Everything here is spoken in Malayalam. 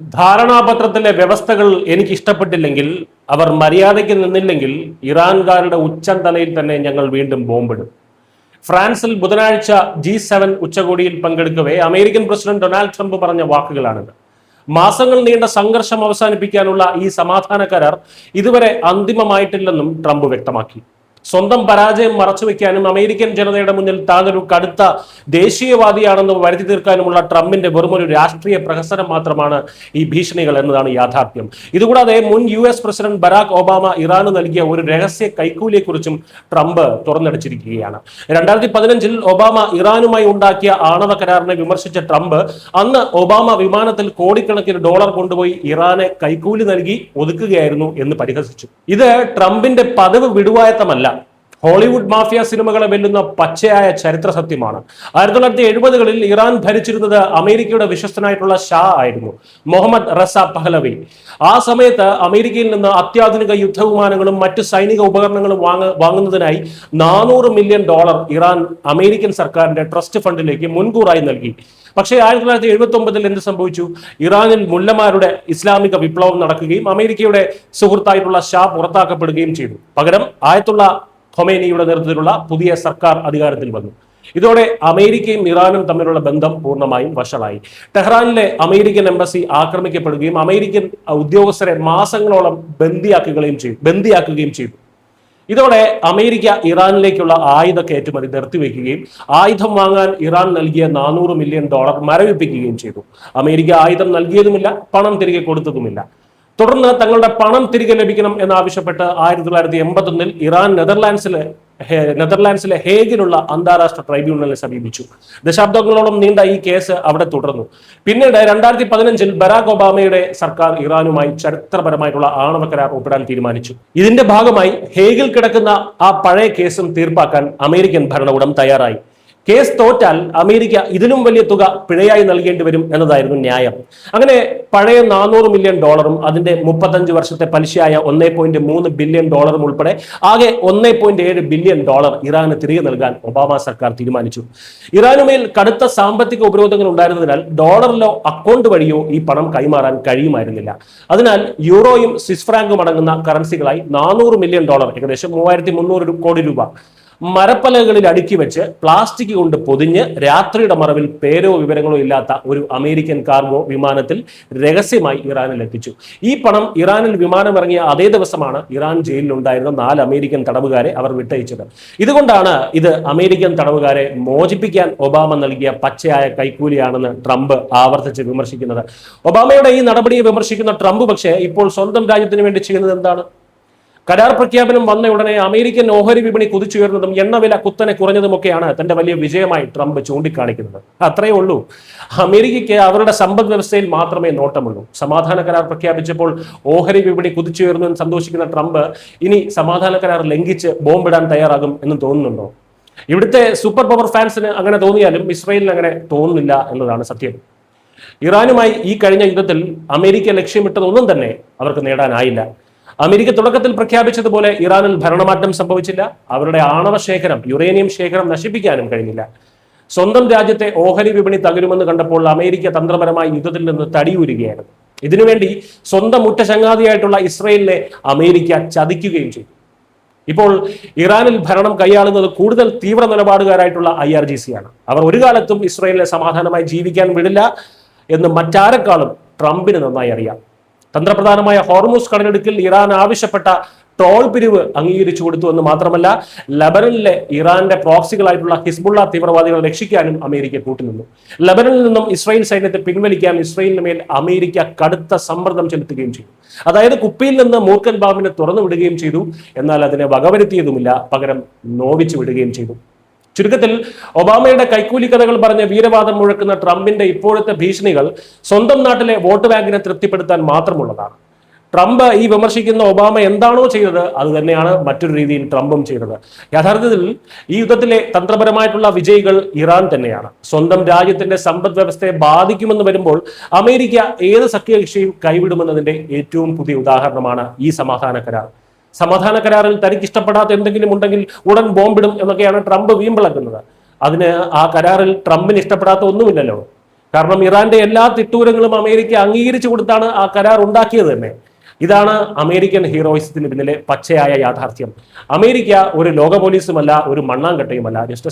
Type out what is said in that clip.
ധാരണാപത്രത്തിലെ വ്യവസ്ഥകൾ എനിക്ക് ഇഷ്ടപ്പെട്ടില്ലെങ്കിൽ, അവർ മര്യാദയ്ക്ക് നിന്നില്ലെങ്കിൽ ഇറാൻകാരുടെ ഉച്ചം തലയിൽ തന്നെ ഞങ്ങൾ വീണ്ടും ബോംബിടും. ഫ്രാൻസിൽ ബുധനാഴ്ച G7 ഉച്ചകോടിയിൽ പങ്കെടുക്കവേ അമേരിക്കൻ പ്രസിഡന്റ് ഡൊണാൾഡ് ട്രംപ് പറഞ്ഞ വാക്കുകളാണിത്. മാസങ്ങൾ നീണ്ട സംഘർഷം അവസാനിപ്പിക്കാനുള്ള ഈ സമാധാന കരാർ ഇതുവരെ അന്തിമമായിട്ടില്ലെന്നും ട്രംപ് വ്യക്തമാക്കി. സ്വന്തം പരാജയം മറച്ചുവെക്കാനും അമേരിക്കൻ ജനതയുടെ മുന്നിൽ താനൊരു കടുത്ത ദേശീയവാദിയാണെന്ന് വരുത്തി തീർക്കാനുമുള്ള ട്രംപിന്റെ വെറുമൊരു രാഷ്ട്രീയ പ്രഹസനം മാത്രമാണ് ഈ ഭീഷണികൾ എന്നതാണ് യാഥാർത്ഥ്യം. ഇതുകൂടാതെ മുൻ US പ്രസിഡന്റ് ബരാക് ഒബാമ ഇറാന് നൽകിയ ഒരു രഹസ്യ കൈക്കൂലിയെക്കുറിച്ചും ട്രംപ് തുറന്നടിച്ചിരിക്കുകയാണ്. 2015 ഒബാമ ഇറാനുമായി ഉണ്ടാക്കിയ ആണവ കരാറിനെ വിമർശിച്ച ട്രംപ് അന്ന് ഒബാമ വിമാനത്തിൽ കോടിക്കണക്കിന് ഡോളർ കൊണ്ടുപോയി ഇറാനെ കൈക്കൂലി നൽകി ഒതുക്കുകയായിരുന്നു എന്ന് പരിഹസിച്ചു. ഇത് ട്രംപിന്റെ പതിവ് വിടുവായത്തമല്ല, ഹോളിവുഡ് മാഫിയ സിനിമകളെ വെല്ലുന്ന പച്ചയായ ചരിത്ര സത്യമാണ്. 1970കളിൽ ഇറാൻ ഭരിച്ചിരുന്നത് അമേരിക്കയുടെ വിശ്വസ്തനായിട്ടുള്ള ഷാ ആയിരുന്നു, മുഹമ്മദ് റസ പഹ്ലവി. ആ സമയത്ത് അമേരിക്കയിൽ നിന്ന് അത്യാധുനിക യുദ്ധവിമാനങ്ങളും മറ്റു സൈനിക ഉപകരണങ്ങളും വാങ്ങുന്നതിനായി $400 മില്യൺ ഇറാൻ അമേരിക്കൻ സർക്കാരിന്റെ ട്രസ്റ്റ് ഫണ്ടിലേക്ക് മുൻകൂറായി നൽകി. പക്ഷേ 1979 എന്ത് സംഭവിച്ചു? ഇറാനിൽ മുല്ലമാരുടെ ഇസ്ലാമിക വിപ്ലവം നടക്കുകയും അമേരിക്കയുടെ സുഹൃത്തായിട്ടുള്ള ഷാ പുറത്താക്കപ്പെടുകയും ചെയ്തു. പകരം ആയത്തുള്ള ഖൊമേനിയുടെ നേതൃത്വത്തിലുള്ള പുതിയ സർക്കാർ അധികാരത്തിൽ വന്നു. ഇതോടെ അമേരിക്കയും ഇറാനും തമ്മിലുള്ള ബന്ധം പൂർണ്ണമായും വഷളായി. ടെഹ്റാനിലെ അമേരിക്കൻ എംബസി ആക്രമിക്കപ്പെടുകയും അമേരിക്കൻ ഉദ്യോഗസ്ഥരെ മാസങ്ങളോളം ബന്ദിയാക്കുകയും ചെയ്തു. ഇതോടെ അമേരിക്ക ഇറാനിലേക്കുള്ള ആയുധ കയറ്റുമതി നിർത്തിവെക്കുകയും ആയുധം വാങ്ങാൻ ഇറാൻ നൽകിയ $400 മില്യൺ മരവിപ്പിക്കുകയും ചെയ്തു. അമേരിക്ക ആയുധം നൽകിയതുമില്ല, പണം തിരികെ കൊടുത്തതുമില്ല. തുടർന്ന് തങ്ങളുടെ പണം തിരികെ ലഭിക്കണം എന്നാവശ്യപ്പെട്ട് 1981 ഇറാൻ നെതർലാൻഡ്സിലെ ഹേഗിലുള്ള അന്താരാഷ്ട്ര ട്രൈബ്യൂണലിനെ സമീപിച്ചു. ദശാബ്ദങ്ങളോളം നീണ്ട ഈ കേസ് അവിടെ തുടർന്നു. പിന്നീട് 2015 ബരാക് ഒബാമയുടെ സർക്കാർ ഇറാനുമായി ചരിത്രപരമായിട്ടുള്ള ആണവ കരാർ ഒപ്പിടാൻ തീരുമാനിച്ചു. ഇതിന്റെ ഭാഗമായി ഹേഗിൽ കിടക്കുന്ന ആ പഴയ കേസും തീർപ്പാക്കാൻ അമേരിക്കൻ ഭരണകൂടം തയ്യാറായി. കേസ് തോറ്റാൽ അമേരിക്ക ഇതിലും വലിയ തുക പിഴയായി നൽകേണ്ടി വരും എന്നതായിരുന്നു ന്യായം. അങ്ങനെ പഴയ $400 മില്യൺ അതിന്റെ 35 വർഷത്തെ പലിശയായ $1.3 ബില്യൺ ഉൾപ്പെടെ ആകെ $1.7 ബില്യൺ ഇറാന് തിരികെ നൽകാൻ ഒബാമ സർക്കാർ തീരുമാനിച്ചു. ഇറാനുമേൽ കടുത്ത സാമ്പത്തിക ഉപരോധങ്ങൾ ഉണ്ടായിരുന്നതിനാൽ ഡോളറിലോ അക്കൗണ്ട് വഴിയോ ഈ പണം കൈമാറാൻ കഴിയുമായിരുന്നില്ല. അതിനാൽ യൂറോയും സ്വിസ് ഫ്രാങ്കും അടങ്ങുന്ന കറൻസികളായി $400 മില്യൺ, ഏകദേശം 3300 കോടി രൂപ മരപ്പലകളിൽ അടുക്കി വെച്ച് പ്ലാസ്റ്റിക് കൊണ്ട് പൊതിഞ്ഞ് രാത്രിയുടെ മറവിൽ പേരോ വിവരങ്ങളോ ഇല്ലാത്ത ഒരു അമേരിക്കൻ കാർഗോ വിമാനത്തിൽ രഹസ്യമായി ഇറാനിൽ എത്തിച്ചു. ഈ പണം ഇറാനിൽ വിമാനമിറങ്ങിയ അതേ ദിവസമാണ് ഇറാൻ ജയിലിലുണ്ടായിരുന്ന 4 അമേരിക്കൻ തടവുകാരെ അവർ വിട്ടയച്ചത്. ഇതുകൊണ്ടാണ് ഇത് അമേരിക്കൻ തടവുകാരെ മോചിപ്പിക്കാൻ ഒബാമ നൽകിയ പച്ചയായ കൈക്കൂലിയാണെന്ന് ട്രംപ് ആവർത്തിച്ച് വിമർശിക്കുന്നത്. ഒബാമയുടെ ഈ നടപടിയെ വിമർശിക്കുന്ന ട്രംപ് പക്ഷേ ഇപ്പോൾ സ്വന്തം രാജ്യത്തിന് വേണ്ടി ചെയ്യുന്നത് എന്താണ്? കരാർ പ്രഖ്യാപനം വന്ന ഉടനെ അമേരിക്കൻ ഓഹരി വിപണി കുതിച്ചുയർന്നതും എണ്ണവില കുത്തനെ കുറഞ്ഞതുമൊക്കെയാണ് തന്റെ വലിയ വിജയമായി ട്രംപ് ചൂണ്ടിക്കാണിക്കുന്നത്. അത്രയേ ഉള്ളൂ. അമേരിക്കയ്ക്ക് അവരുടെ സമ്പദ് വ്യവസ്ഥയിൽ മാത്രമേ നോട്ടമുള്ളൂ. സമാധാന കരാർ പ്രഖ്യാപിച്ചപ്പോൾ ഓഹരി വിപണി കുതിച്ചുയർന്നു എന്ന് സന്തോഷിക്കുന്ന ട്രംപ് ഇനി സമാധാന കരാർ ലംഘിച്ച് ബോംബിടാൻ തയ്യാറാകും എന്ന് തോന്നുന്നുണ്ടോ? ഇവിടുത്തെ സൂപ്പർ പവർ ഫാൻസിന് അങ്ങനെ തോന്നിയാലും ഇസ്രായേലിന് അങ്ങനെ തോന്നുന്നില്ല എന്നതാണ് സത്യം. ഇറാനുമായി ഈ കഴിഞ്ഞ യുദ്ധത്തിൽ അമേരിക്ക ലക്ഷ്യമിട്ടതൊന്നും തന്നെ അവർക്ക് നേടാനായില്ല. അമേരിക്ക തുടക്കത്തിൽ പ്രഖ്യാപിച്ചതുപോലെ ഇറാനിൽ ഭരണമാറ്റം സംഭവിച്ചില്ല. അവരുടെ ആണവ ശേഖരം, യുറേനിയം ശേഖരം നശിപ്പിക്കാനും കഴിഞ്ഞില്ല. സ്വന്തം രാജ്യത്തെ ഓഹരി വിപണി തകരുമെന്ന് കണ്ടപ്പോൾ അമേരിക്ക തന്ത്രപരമായി യുദ്ധത്തിൽ നിന്ന് തടിയൂരുകയായിരുന്നു. ഇതിനുവേണ്ടി സ്വന്തം ഉറ്റ ചങ്ങാതിയായിട്ടുള്ള ഇസ്രായേലിനെ അമേരിക്ക ചതിക്കുകയും ചെയ്തു. ഇപ്പോൾ ഇറാനിൽ ഭരണം കൈയാളുന്നത് കൂടുതൽ തീവ്ര നിലപാടുകാരായിട്ടുള്ള IRGC ആണ്. അവർ ഒരു കാലത്തും ഇസ്രായേലിനെ സമാധാനമായി ജീവിക്കാൻ വിടില്ല എന്ന് മറ്റാരെക്കാളും ട്രംപിന് നന്നായി അറിയാം. തന്ത്രപ്രധാനമായ ഹോർമൂസ് കടലിടുക്കിൽ ഇറാൻ ആവശ്യപ്പെട്ട ടോൾ പിരിവ് അംഗീകരിച്ചു കൊടുത്തു എന്ന് മാത്രമല്ല, ലബനനിലെ ഇറാന്റെ പ്രോക്സികളായിട്ടുള്ള ഹിസ്ബുള്ള തീവ്രവാദികളെ രക്ഷിക്കാനും അമേരിക്ക കൂട്ടുനിന്നു. ലബനനിൽ നിന്നും ഇസ്രായേൽ സൈന്യത്തെ പിൻവലിക്കാൻ ഇസ്രായേലിന് മേൽ അമേരിക്ക കടുത്ത സമ്മർദ്ദം ചെലുത്തുകയും ചെയ്തു. അതായത് കുപ്പിയിൽ നിന്ന് മൂർഖൻ പാമ്പിനെ തുറന്നു വിടുകയും ചെയ്തു. എന്നാൽ അതിനെ വകവരുത്തിയതുമില്ല, പകരം നോവിച്ചു വിടുകയും ചെയ്തു. ചുരുക്കത്തിൽ ഒബാമയുടെ കൈക്കൂലി കഥകൾ പറഞ്ഞ് വീരവാദം മുഴക്കുന്ന ട്രംപിന്റെ ഇപ്പോഴത്തെ ഭീഷണികൾ സ്വന്തം നാട്ടിലെ വോട്ട് ബാങ്കിനെ തൃപ്തിപ്പെടുത്താൻ മാത്രമുള്ളതാണ്. ട്രംപ് ഈ വിമർശിക്കുന്ന ഒബാമ എന്താണോ ചെയ്തത് അത് തന്നെയാണ് മറ്റൊരു രീതിയിൽ ട്രംപും ചെയ്തത്. യഥാർത്ഥത്തിൽ ഈ യുദ്ധത്തിലെ തന്ത്രപരമായിട്ടുള്ള വിജയികൾ ഇറാൻ തന്നെയാണ്. സ്വന്തം രാജ്യത്തിന്റെ സമ്പദ് വ്യവസ്ഥയെ ബാധിക്കുമെന്ന് വരുമ്പോൾ അമേരിക്ക ഏത് സഖ്യകക്ഷിയും കൈവിടുമെന്നതിന്റെ ഏറ്റവും പുതിയ ഉദാഹരണമാണ് ഈ സമാധാന കരാർ. സമാധാന കരാറിൽ തനിക്ക് ഇഷ്ടപ്പെടാത്ത എന്തെങ്കിലും ഉണ്ടെങ്കിൽ ഉടൻ ബോംബിടും എന്നൊക്കെയാണ് ട്രംപ് വീമ്പിളക്കുന്നത്. അതിന് ആ കരാറിൽ ട്രംപിന് ഇഷ്ടപ്പെടാത്ത ഒന്നുമില്ലല്ലോ. കാരണം ഇറാന്റെ എല്ലാ തിട്ടൂരങ്ങളും അമേരിക്ക അംഗീകരിച്ചു കൊടുത്താണ് ആ കരാർ ഉണ്ടാക്കിയത് തന്നെ. ഇതാണ് അമേരിക്കൻ ഹീറോയിസത്തിന് പിന്നിലെ പച്ചയായ യാഥാർത്ഥ്യം. അമേരിക്ക ഒരു ലോക പോലീസുമല്ല, ഒരു മണ്ണാങ്കട്ടയുമല്ല. ജസ്റ്റ്